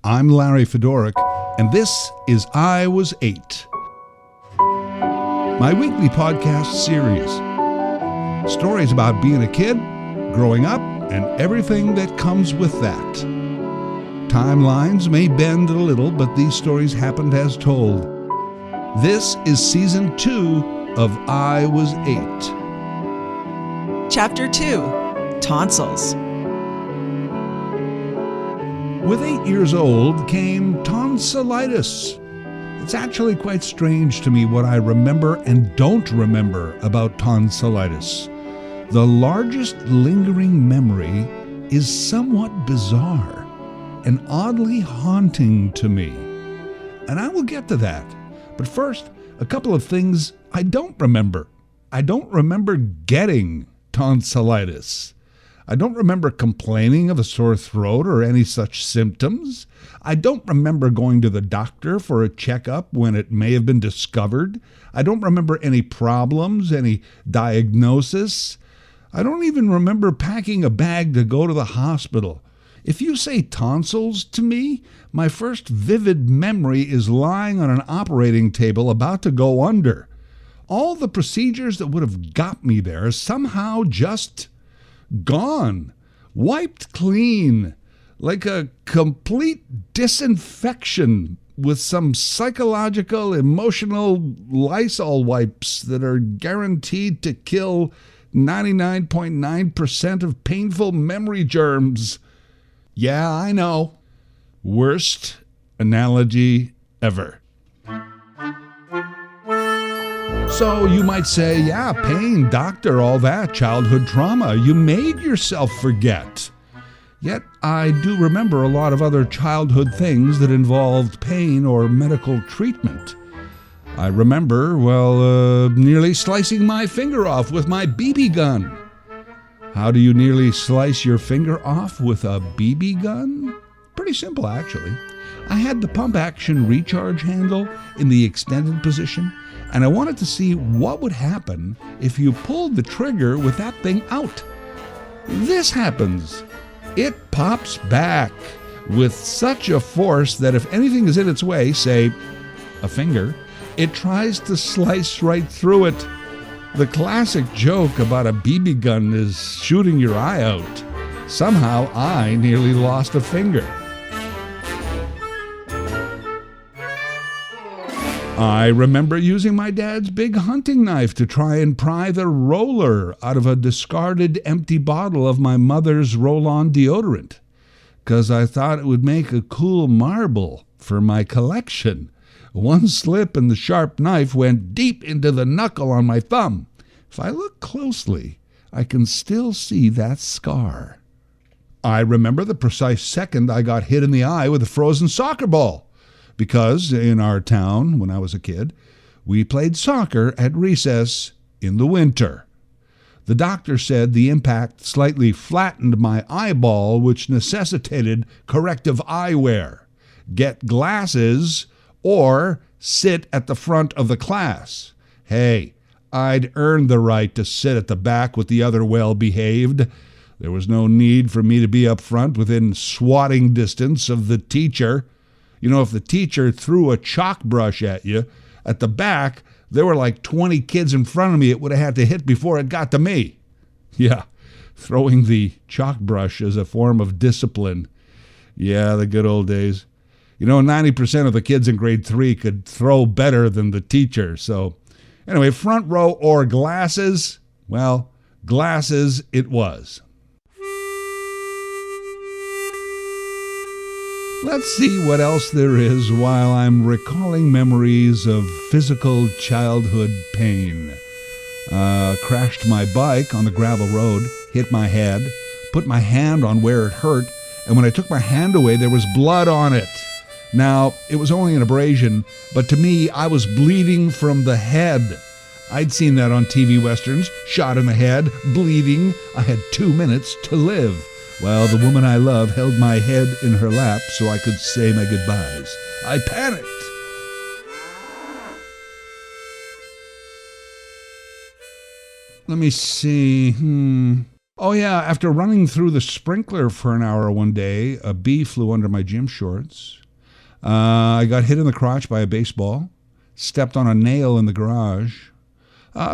I'm Larry Fedoruk, and this is I Was 8, my weekly podcast series. Stories about being a kid, growing up, and everything that comes with that. Timelines may bend a little, but these stories happened as told. This is Season 2 of I Was 8. Chapter 2, Tonsils. With 8 years old came tonsillitis. It's actually quite strange to me what I remember and don't remember about tonsillitis. The largest lingering memory is somewhat bizarre and oddly haunting to me. And I will get to that. But first, a couple of things I don't remember. I don't remember getting tonsillitis. I don't remember complaining of a sore throat or any such symptoms. I don't remember going to the doctor for a checkup when it may have been discovered. I don't remember any problems, any diagnosis. I don't even remember packing a bag to go to the hospital. If you say tonsils to me, my first vivid memory is lying on an operating table about to go under. All the procedures that would have got me there somehow just gone, wiped clean, like a complete disinfection with some psychological, emotional Lysol wipes that are guaranteed to kill 99.9% of painful memory germs. Yeah, I know. Worst analogy ever. So you might say, yeah, pain, doctor, all that, childhood trauma. You made yourself forget. Yet I do remember a lot of other childhood things that involved pain or medical treatment. I remember, nearly slicing my finger off with my BB gun. How do you nearly slice your finger off with a BB gun? Pretty simple, actually. I had the pump-action recharge handle in the extended position, and I wanted to see what would happen if you pulled the trigger with that thing out. This happens. It pops back with such a force that if anything is in its way, say a finger, it tries to slice right through it. The classic joke about a BB gun is shooting your eye out. Somehow I nearly lost a finger. I remember using my dad's big hunting knife to try and pry the roller out of a discarded empty bottle of my mother's roll-on deodorant, 'cause I thought it would make a cool marble for my collection. One slip and the sharp knife went deep into the knuckle on my thumb. If I look closely, I can still see that scar. I remember the precise second I got hit in the eye with a frozen soccer ball. Because in our town, when I was a kid, we played soccer at recess in the winter. The doctor said the impact slightly flattened my eyeball, which necessitated corrective eyewear. Get glasses or sit at the front of the class. Hey, I'd earned the right to sit at the back with the other well-behaved. There was no need for me to be up front within swatting distance of the teacher. You know, if the teacher threw a chalk brush at you, at the back, there were like 20 kids in front of me it would have had to hit before it got to me. Yeah, throwing the chalk brush as a form of discipline. Yeah, the good old days. You know, 90% of the kids in grade 3 could throw better than the teacher. So anyway, front row or glasses? Well, glasses it was. Let's see what else there is while I'm recalling memories of physical childhood pain. Crashed my bike on the gravel road, hit my head, put my hand on where it hurt, and when I took my hand away, there was blood on it. Now, it was only an abrasion, but to me, I was bleeding from the head. I'd seen that on TV westerns, shot in the head, bleeding. I had 2 minutes to live. Well, the woman I love held my head in her lap so I could say my goodbyes. I panicked. Let me see. Oh, yeah, after running through the sprinkler for an hour one day, a bee flew under my gym shorts. I got hit in the crotch by a baseball, stepped on a nail in the garage,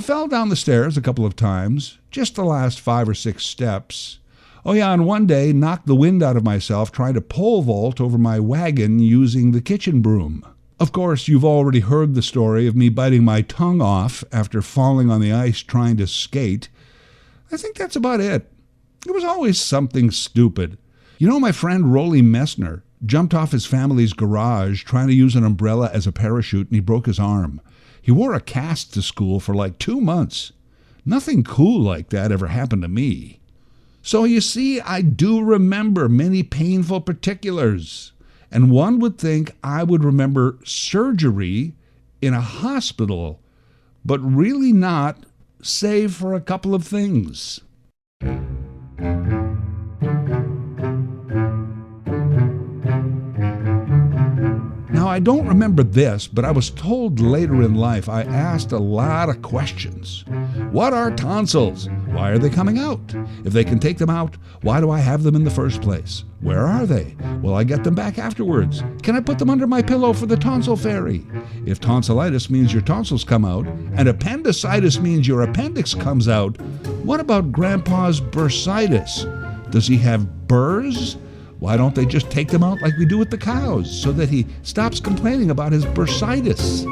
fell down the stairs a couple of times, just the last 5 or 6 steps. Oh, yeah, and one day knocked the wind out of myself trying to pole vault over my wagon using the kitchen broom. Of course, you've already heard the story of me biting my tongue off after falling on the ice trying to skate. I think that's about it. It was always something stupid. You know, my friend Rolly Messner jumped off his family's garage trying to use an umbrella as a parachute, and he broke his arm. He wore a cast to school for like 2 months. Nothing cool like that ever happened to me. So you see, I do remember many painful particulars. And one would think I would remember surgery in a hospital, but really not, save for a couple of things. Now, I don't remember this, but I was told later in life I asked a lot of questions. What are tonsils? Why are they coming out? If they can take them out, why do I have them in the first place? Where are they? Will I get them back afterwards? Can I put them under my pillow for the tonsil fairy? If tonsillitis means your tonsils come out, and appendicitis means your appendix comes out, what about Grandpa's bursitis? Does he have burrs? Why don't they just take them out like we do with the cows so that he stops complaining about his bursitis?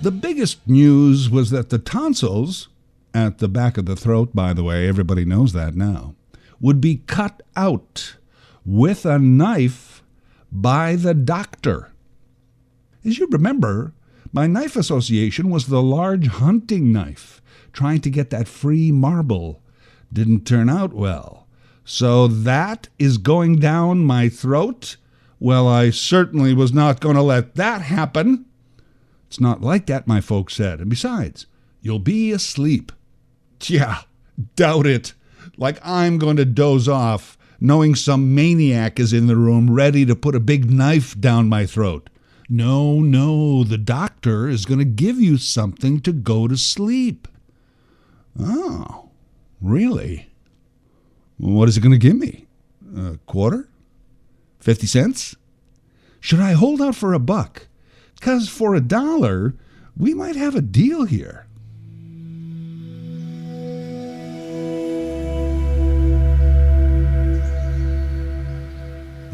The biggest news was that the tonsils, at the back of the throat, by the way, everybody knows that now, would be cut out with a knife by the doctor. As you remember, my knife association was the large hunting knife, trying to get that free marble. Didn't turn out well. So that is going down my throat? Well, I certainly was not going to let that happen. It's not like that, my folks said. And besides, you'll be asleep. Yeah, doubt it. Like I'm going to doze off, knowing some maniac is in the room ready to put a big knife down my throat. No, the doctor is going to give you something to go to sleep. Oh. Really? What is it going to give me? A quarter? 50 cents? Should I hold out for $1? 'Cause for $1, we might have a deal here.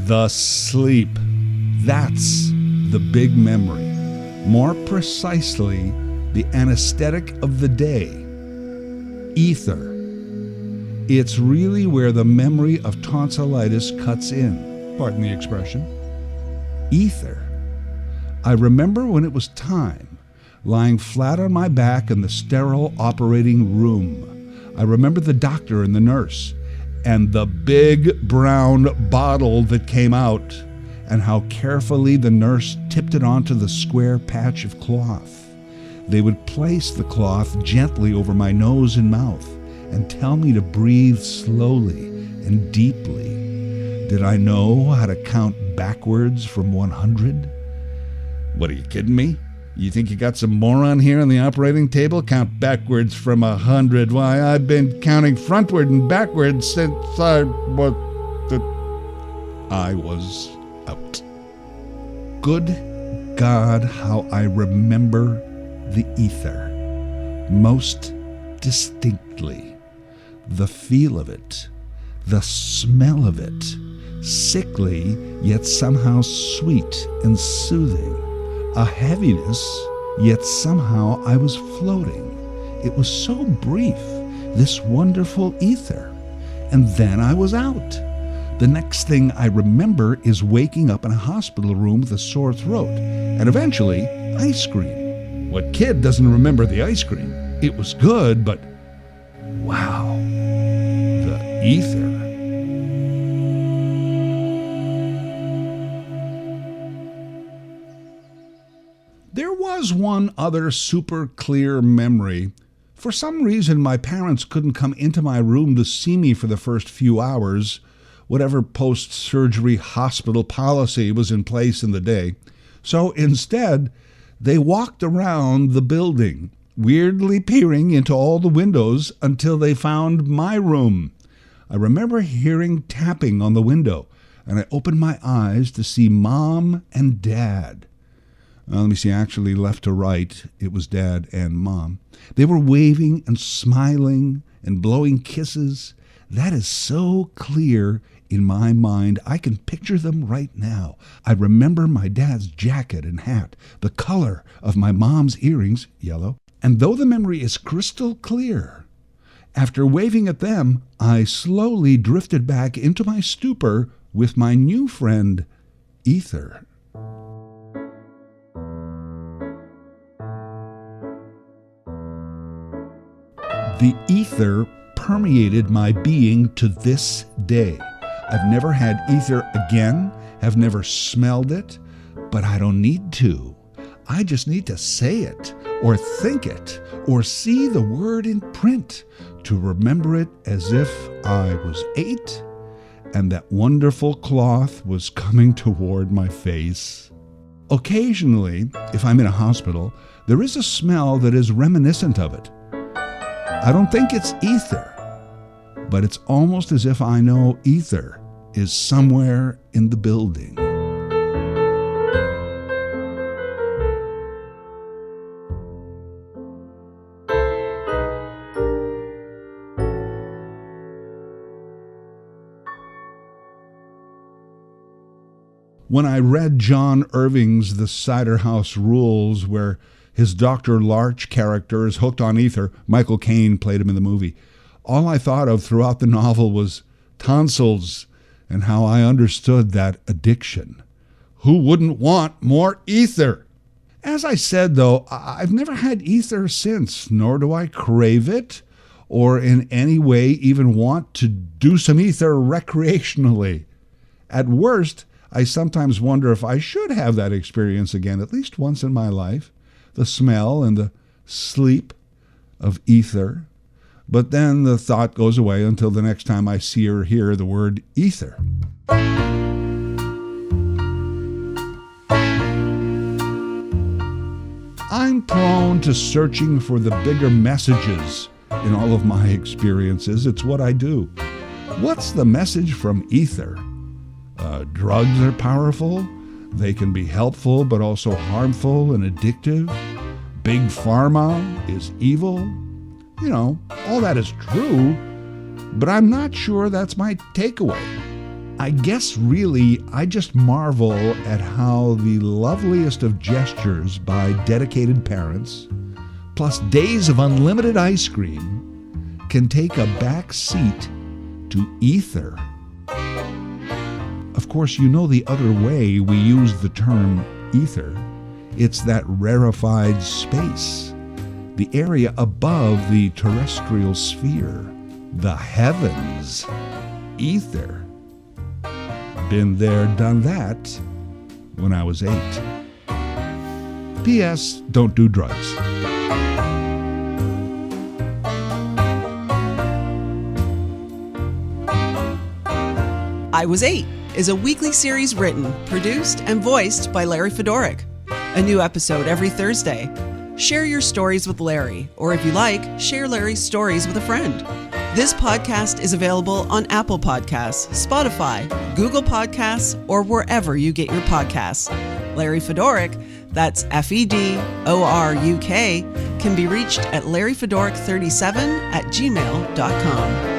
The sleep. That's the big memory. More precisely, the anesthetic of the day. Ether. It's really where the memory of tonsillitis cuts in. Pardon the expression. Ether. I remember when it was time, lying flat on my back in the sterile operating room. I remember the doctor and the nurse, and the big brown bottle that came out, and how carefully the nurse tipped it onto the square patch of cloth. They would place the cloth gently over my nose and mouth, and tell me to breathe slowly and deeply. Did I know how to count backwards from 100? What, are you kidding me? You think you got some moron here on the operating table? Count backwards from 100. Why, I've been counting frontward and backwards since I was out. Good God, how I remember the ether. Most distinctly. The feel of it, the smell of it, sickly yet somehow sweet and soothing. A heaviness, yet somehow I was floating. It was so brief, this wonderful ether. And then I was out. The next thing I remember is waking up in a hospital room with a sore throat, and eventually, ice cream. What kid doesn't remember the ice cream? It was good, but wow. Ether. There was one other super clear memory. For some reason, my parents couldn't come into my room to see me for the first few hours, whatever post-surgery hospital policy was in place in the day. So instead, they walked around the building, weirdly peering into all the windows until they found my room. I remember hearing tapping on the window, and I opened my eyes to see Mom and Dad. Let me see, actually left to right, it was Dad and Mom. They were waving and smiling and blowing kisses. That is so clear in my mind. I can picture them right now. I remember my dad's jacket and hat, the color of my mom's earrings, yellow. And though the memory is crystal clear, after waving at them, I slowly drifted back into my stupor with my new friend, Ether. The ether permeated my being to this day. I've never had ether again, have never smelled it, but I don't need to. I just need to say it, or think it, or see the word in print to remember it as if I was 8 and that wonderful cloth was coming toward my face. Occasionally, if I'm in a hospital, there is a smell that is reminiscent of it. I don't think it's ether, but it's almost as if I know ether is somewhere in the building. When I read John Irving's The Cider House Rules, where his Dr. Larch character is hooked on ether, Michael Caine played him in the movie, all I thought of throughout the novel was tonsils and how I understood that addiction. Who wouldn't want more ether? As I said, though, I've never had ether since, nor do I crave it, or in any way even want to do some ether recreationally. At worst, I sometimes wonder if I should have that experience again, at least once in my life, the smell and the sleep of ether. But then the thought goes away until the next time I see or hear the word ether. I'm prone to searching for the bigger messages in all of my experiences. It's what I do. What's the message from ether? Drugs are powerful. They can be helpful but also harmful and addictive. Big pharma is evil. You know, all that is true, but I'm not sure that's my takeaway. I guess really I just marvel at how the loveliest of gestures by dedicated parents, plus days of unlimited ice cream, can take a back seat to ether. Of course, you know the other way we use the term ether. It's that rarefied space, the area above the terrestrial sphere, the heavens, ether. Been there, done that when I was 8. P.S. Don't do drugs. I Was 8 is a weekly series written, produced, and voiced by Larry Fedoruk. A new episode every Thursday. Share your stories with Larry, or if you like, share Larry's stories with a friend. This podcast is available on Apple Podcasts, Spotify, Google Podcasts, or wherever you get your podcasts. Larry Fedoruk, that's Fedoruk, can be reached at larryfedoruk37@gmail.com.